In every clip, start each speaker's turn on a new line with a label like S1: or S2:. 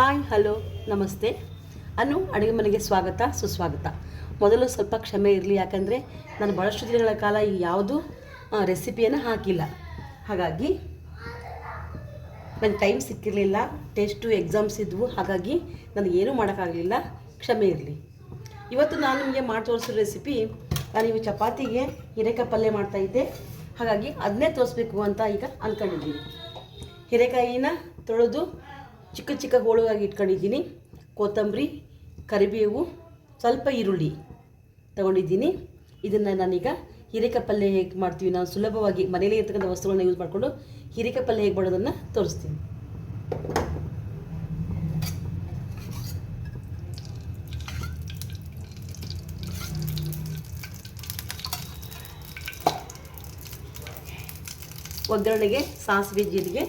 S1: Hi hello ನಮಸ್ತೆ. ಅನು ಅಡುಗೆ ಮನೆಗೆ ಸ್ವಾಗತ ಸುಸ್ವಾಗತ. ಮೊದಲು ಸ್ವಲ್ಪ ಕ್ಷಮೆ ಇರಲಿ, ಯಾಕಂದರೆ ನಾನು ಭಾಳಷ್ಟು ದಿನಗಳ ಕಾಲ ಯಾವುದೂ ರೆಸಿಪಿಯನ್ನು ಹಾಕಿಲ್ಲ. ಹಾಗಾಗಿ ನನಗೆ ಟೈಮ್ ಸಿಕ್ಕಿರಲಿಲ್ಲ, ಟೆಸ್ಟು ಎಕ್ಸಾಮ್ಸ್ ಇದ್ವು. ಹಾಗಾಗಿ ನನಗೇನೂ ಮಾಡೋಕ್ಕಾಗಲಿಲ್ಲ, ಕ್ಷಮೆ ಇರಲಿ. ಇವತ್ತು ನಾನು ನಿಮಗೆ ಮಾಡಿ ತೋರಿಸೋ ರೆಸಿಪಿ, ನಾನು ಇವು ಚಪಾತಿಗೆ ಹೀರೆಕಾಯಿ ಪಲ್ಯ ಮಾಡ್ತಾಯಿದ್ದೆ. ಹಾಗಾಗಿ ಅದನ್ನೇ ತೋರಿಸ್ಬೇಕು ಅಂತ ಈಗ ಅಂದ್ಕೊಂಡಿದ್ದೀನಿ. ಹೀರೆಕಾಯಿನ ತೊಳೆದು ಚಿಕ್ಕ ಚಿಕ್ಕ ಹೋಳುಗಾಗಿ ಇಟ್ಕೊಂಡಿದ್ದೀನಿ. ಕೊತ್ತಂಬರಿ, ಕರಿಬೇವು, ಸ್ವಲ್ಪ ಈರುಳ್ಳಿ ತೊಗೊಂಡಿದ್ದೀನಿ. ಇದನ್ನು ನಾನೀಗ ಹೀರೆಕಾಯಿ ಪಲ್ಯ ಹೇಗೆ ಮಾಡ್ತೀವಿ, ನಾವು ಸುಲಭವಾಗಿ ಮನೇಲಿ ಇರ್ತಕ್ಕಂಥ ವಸ್ತುಗಳನ್ನ ಯೂಸ್ ಮಾಡಿಕೊಂಡು ಹೀರೆಕಾಯಿ ಪಲ್ಯ ಹೇಗೆ ಮಾಡೋದನ್ನು ತೋರಿಸ್ತೀನಿ. ಒಗ್ಗರಣೆಗೆ ಸಾಸಿವೆ, ಜೀರಿಗೆ,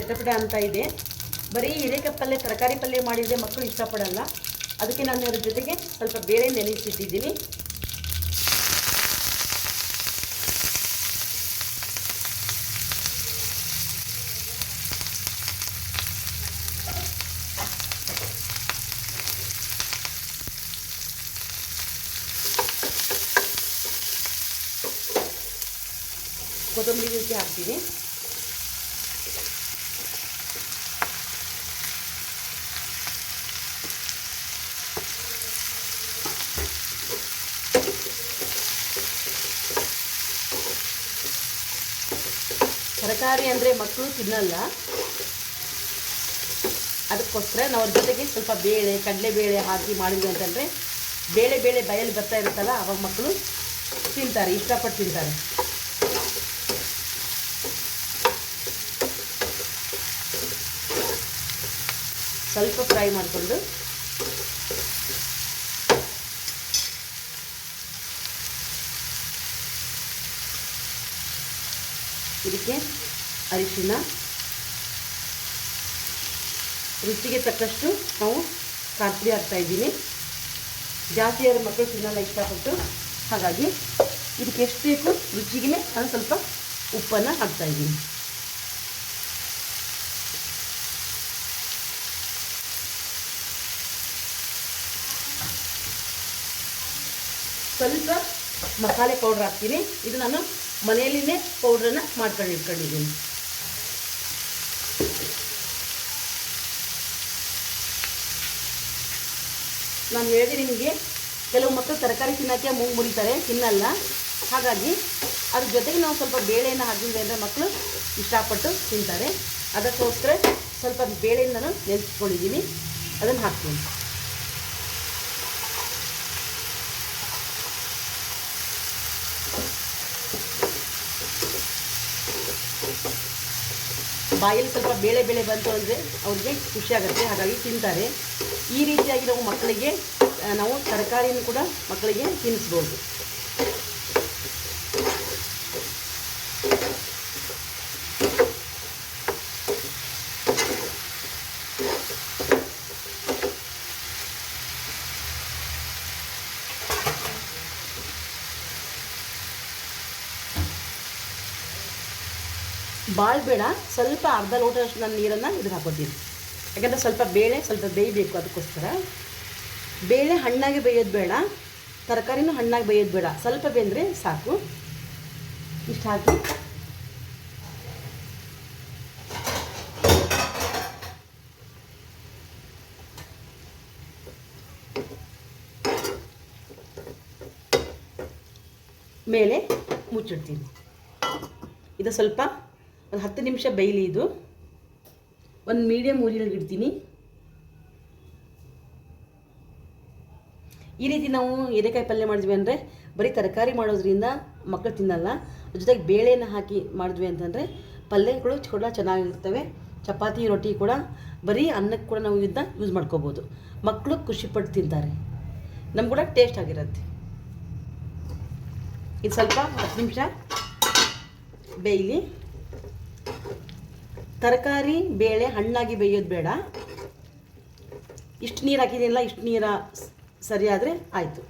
S1: ಚಟಪಟ ಅಂತ ಇದೆ. ಬರೀ ಹೀರೆಕಾಯಿ ಪಲ್ಯ ತರಕಾರಿ ಪಲ್ಯ ಮಾಡಿದರೆ ಮಕ್ಕಳು ಇಷ್ಟಪಡಲ್ಲ. ಅದಕ್ಕೆ ನಾನು ಅದ್ರ ಜೊತೆಗೆ ಸ್ವಲ್ಪ ಬೇಳೆ ನೆನೆಸಿಟ್ಟಿದ್ದೀನಿ. ಕೊತ್ತಂಬರಿ ರುಚಿ ಹಾಕ್ತೀನಿ. ತರಕಾರಿ ಅಂದರೆ ಮಕ್ಕಳು ತಿನ್ನಲ್ಲ, ಅದಕ್ಕೋಸ್ಕರ ನಾವು ಅದ್ರ ಜೊತೆಗೆ ಸ್ವಲ್ಪ ಬೇಳೆ, ಕಡಲೆಬೇಳೆ ಹಾಕಿ ಮಾಡಿದ್ವಿ ಅಂತಂದರೆ ಬೇಳೆ ಬಾಯಲ್ಲಿ ಬರ್ತಾ ಇರುತ್ತಲ್ಲ, ಅವಾಗ ಮಕ್ಕಳು ತಿಂತಾರೆ, ಇಷ್ಟಪಟ್ಟು ತಿಂತಾರೆ. ಸ್ವಲ್ಪ ಫ್ರೈ ಮಾಡಿಕೊಂಡು ಇದಕ್ಕೆ ಅರಿಶಿನ, ರುಚಿಗೆ ತಕ್ಕಷ್ಟು ನಾವು ಖಾರ ಪುಡಿ ಹಾಕ್ತಾಯಿದ್ದೀನಿ. ಜಾಸ್ತಿ ಯಾರು ಮಕ್ಕಳು ತಿನ್ನಲ್ಲ ಇಷ್ಟಪಟ್ಟು, ಹಾಗಾಗಿ ಇದಕ್ಕೆ ಎಷ್ಟು ಬೇಕು ರುಚಿಗೆ ನಾನು ಸ್ವಲ್ಪ ಉಪ್ಪನ್ನು ಹಾಕ್ತಾಯಿದ್ದೀನಿ. ಸ್ವಲ್ಪ ಮಸಾಲೆ ಪೌಡ್ರ್ ಹಾಕ್ತೀನಿ. ಇದು ನಾನು ಮನೆಯಲ್ಲಿನೇ ಪೌಡ್ರನ್ನು ಇಟ್ಕೊಂಡಿದ್ದೀನಿ. ನಾನು ಹೇಳಿದೆ ನಿಮಗೆ, ಕೆಲವು ಮಕ್ಕಳು ತರಕಾರಿ ತಿನ್ನೋಕ್ಕೆ ಮೂಗು ಮುರಿತಾರೆ, ತಿನ್ನಲ್ಲ. ಹಾಗಾಗಿ ಅದ್ರ ಜೊತೆಗೆ ನಾವು ಸ್ವಲ್ಪ ಬೇಳೆಯನ್ನು ಹಾಕಿದ್ವಿ ಅಂದರೆ ಮಕ್ಕಳು ಇಷ್ಟಪಟ್ಟು ತಿಂತಾರೆ. ಅದಕ್ಕೋಸ್ಕರ ಸ್ವಲ್ಪ ಬೇಳೆಯನ್ನು ನಾನು ನೆನೆಸ್ಕೊಂಡಿದ್ದೀನಿ, ಅದನ್ನು ಹಾಕ್ತೀನಿ. ಬಾಯಲ್ಲಿ ಸ್ವಲ್ಪ ಬೇಳೆ ಬಂತು ಅಂದರೆ ಅವ್ರಿಗೆ ಖುಷಿಯಾಗುತ್ತೆ, ಹಾಗಾಗಿ ತಿಂತಾರೆ. ಈ ರೀತಿಯಾಗಿ ನಾವು ಮಕ್ಕಳಿಗೆ ನಾವು ತರಕಾರಿಯನ್ನು ಕೂಡ ಮಕ್ಕಳಿಗೆ ತಿನ್ನಿಸ್ಬೋದು. ಭಾಳ ಬೇಡ, ಸ್ವಲ್ಪ ಅರ್ಧ ಲೋಟದಷ್ಟು ನಾನು ನೀರನ್ನು ಇದಕ್ಕೆ ಹಾಕೋತೀನಿ. ಯಾಕಂದರೆ ಸ್ವಲ್ಪ ಬೇಳೆ ಸ್ವಲ್ಪ ಬೇಯಬೇಕು, ಅದಕ್ಕೋಸ್ಕರ. ಬೇಳೆ ಹಣ್ಣಾಗಿ ಬೇಯೋದು ಬೇಡ, ತರಕಾರಿನೂ ಹಣ್ಣಾಗಿ ಬೇಯೋದು ಬೇಡ, ಸ್ವಲ್ಪ ಬೆಂದರೆ ಸಾಕು. ಇಷ್ಟು ಹಾಕಿ ಮೇಲೆ ಮುಚ್ಚಿಡ್ತೀನಿ. ಇದು ಸ್ವಲ್ಪ ಒಂದು 10 ನಿಮಿಷ ಬೇಯಲಿ. ಇದು ಒಂದು ಮೀಡಿಯಮ್ ಉರಿಯಲ್ಲಿ ಇಡ್ತೀನಿ. ಈ ರೀತಿ ನಾವು ಹೀರೆಕಾಯಿ ಪಲ್ಯ ಮಾಡಿದ್ವಿ ಅಂದರೆ ಬರೀ ತರಕಾರಿ ಮಾಡೋದ್ರಿಂದ ಮಕ್ಕಳು ತಿನ್ನಲ್ಲ. ಜೊತೆಗೆ ಬೇಳೆಯನ್ನು ಹಾಕಿ ಮಾಡಿದ್ವಿ ಅಂತಂದರೆ ಪಲ್ಯಗಳು ಕೂಡ ಚೆನ್ನಾಗಿರ್ತವೆ. ಚಪಾತಿ, ರೊಟ್ಟಿ ಕೂಡ, ಬರೀ ಅನ್ನಕ್ಕೆ ಕೂಡ ನಾವು ಇದನ್ನ ಯೂಸ್ ಮಾಡ್ಕೋಬೋದು. ಮಕ್ಕಳು ಖುಷಿಪಟ್ಟು ತಿಂತಾರೆ, ನಮ್ಗೆ ಕೂಡ ಟೇಸ್ಟ್ ಆಗಿರುತ್ತೆ. ಇದು ಸ್ವಲ್ಪ 10 ನಿಮಿಷ ಬೇಯಲಿ. ತರಕಾರಿ ಬೇಳೆ ಹಣ್ಣಾಗಿ ಬೇಯೋದು ಬೇಡ. ಇಷ್ಟು ನೀರು ಹಾಕಿದ್ದೀನಲ್ಲ, ಇಷ್ಟು ನೀರು ಸರಿಯಾದರೆ ಆಯಿತು.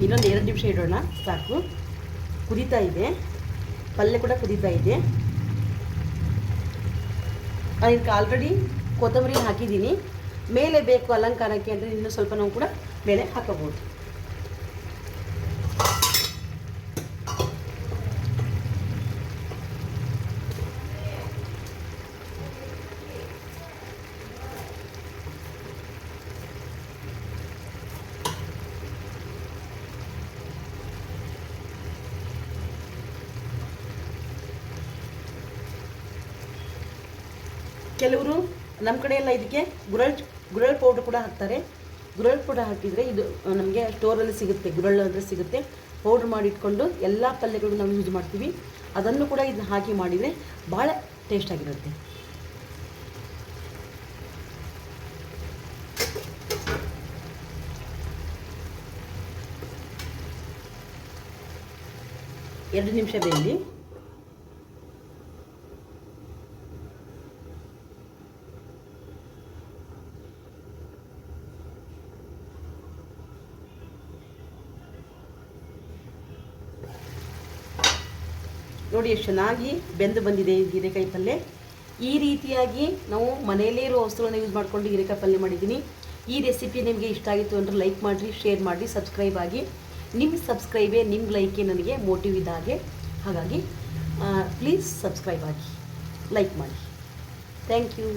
S1: ಇನ್ನೊಂದು 2 ನಿಮಿಷ ಇಡೋಣ, ಸಾಕು. ಕುದೀತಾ ಇದೆ, ಪಲ್ಯ ಕೂಡ ಕುದೀತಾ ಇದೆ. ನಾನು ಇದಕ್ಕೆ ಆಲ್ರೆಡಿ ಕೊತ್ತಂಬರಿ ಹಾಕಿದ್ದೀನಿ. ಮೇಲೆ ಬೇಕು ಅಲಂಕಾರಕ್ಕೆ ಅಂದರೆ ಇನ್ನೂ ಸ್ವಲ್ಪ ನಾವು ಕೂಡ ಮೇಲೆ ಹಾಕಬಹುದು. ಕೆಲವರು ನಮ್ಮ ಕಡೆ ಎಲ್ಲ ಇದಕ್ಕೆ ಗುರಳ್ ಪೌಡ್ರ್ ಕೂಡ ಹಾಕ್ತಾರೆ. ಗುರಳ್ ಪೌಡರ್ ಹಾಕಿದರೆ ಇದು ನಮಗೆ ಸ್ಟೋರಲ್ಲಿ ಸಿಗುತ್ತೆ. ಗುರಳ್ ಅಂದರೆ ಸಿಗುತ್ತೆ. ಪೌಡ್ರ್ ಮಾಡಿಟ್ಕೊಂಡು ಎಲ್ಲ ಪಲ್ಯಗಳು ನಾವು ಯೂಸ್ ಮಾಡ್ತೀವಿ. ಅದನ್ನು ಕೂಡ ಇದನ್ನ ಹಾಕಿ ಮಾಡಿದರೆ ಭಾಳ ಟೇಸ್ಟಾಗಿರುತ್ತೆ. ಎರಡು ನಿಮಿಷ ಬೇಯಲಿ. ನೋಡಿ ಎಷ್ಟು ಚೆನ್ನಾಗಿ ಬೆಂದು ಬಂದಿದೆ ಹೀರೆಕಾಯಿ ಪಲ್ಯ. ಈ ರೀತಿಯಾಗಿ ನಾವು ಮನೆಯಲ್ಲೇ ಇರೋ ವಸ್ತುಗಳನ್ನು ಯೂಸ್ ಮಾಡಿಕೊಂಡು ಹೀರೆಕಾಯಿ ಪಲ್ಯ ಮಾಡಿದ್ದೀನಿ. ಈ ರೆಸಿಪಿ ನಿಮಗೆ ಇಷ್ಟ ಆಗಿತ್ತು ಅಂದರೆ ಲೈಕ್ ಮಾಡಿರಿ, ಶೇರ್ ಮಾಡಿರಿ, ಸಬ್ಸ್ಕ್ರೈಬ್ ಆಗಿ. ನಿಮ್ಮ ಸಬ್ಸ್ಕ್ರೈಬೇ, ನಿಮ್ಮ ಲೈಕೆ ನನಗೆ ಮೋಟಿವ್ ಇದ್ದಾಗೆ. ಹಾಗಾಗಿ ಪ್ಲೀಸ್ ಸಬ್ಸ್ಕ್ರೈಬ್ ಆಗಿ, ಲೈಕ್ ಮಾಡಿ. Thank you.